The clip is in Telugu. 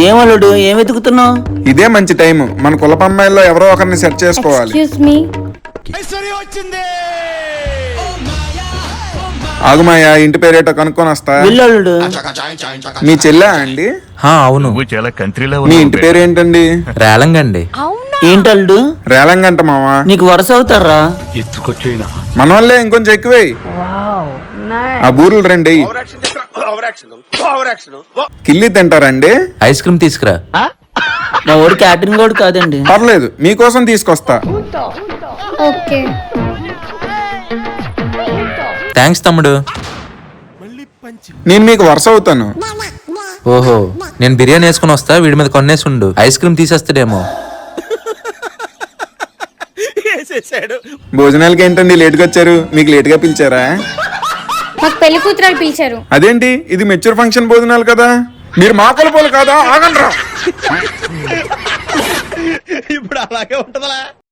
ఏమలుడు ఏం వెతుకుతున్నావు? ఇదే మంచి టైం, మన కులపమ్మాయిల్లో ఎవరో ఒకరిని సెట్ చేసుకోవాలి. Excuse me. ఆగుమాయా, ఇంటి పేరేటో కనుక్కొని వస్తా. వెళ్ళలుడు. మీ చెల్లె అండి? అవును. చాలా కంట్రీలో మీ ఇంటి పేరు ఏంటండి? రేలంగండి. ఏంటల్డు? రేలంగంట మావా. నీకు వరుస అవుతారా? ఎత్తుకొచ్చేనా మన వాళ్ళే ఇంకొంచెం ఎక్కువే. ఆ బూరులు రండి. కిల్లి తింటారండి? ఐస్ క్రీమ్ తీసుకురా. మా వాడు క్యాటరింగ్ కూడా కాదండి. పర్లేదు, మీకోసం తీసుకొస్తా. ఓకే. థ్యాంక్స్ తమ్ముడు. నేను మీకు వరుస అవుతాను. ఓహో, నేను బిర్యానీ వేసుకుని వస్తా, వీడి మీద కొన్నేసి ఉండు. Ice cream తీసేస్తాడేమో. భోజనాలకి ఏంటండి లేట్గా వచ్చారు? మీకు లేట్గా పిలిచారా? మాకు పెళ్లి కూతురాలు పిలిచారు. అదేంటి, ఇది మెచ్యూర్ ఫంక్షన్ భోజనాలు కదా. మీరు మా కులపోలు కాదా? ఆగండ్రా. ఇప్పుడు అలాగే ఉంటదా?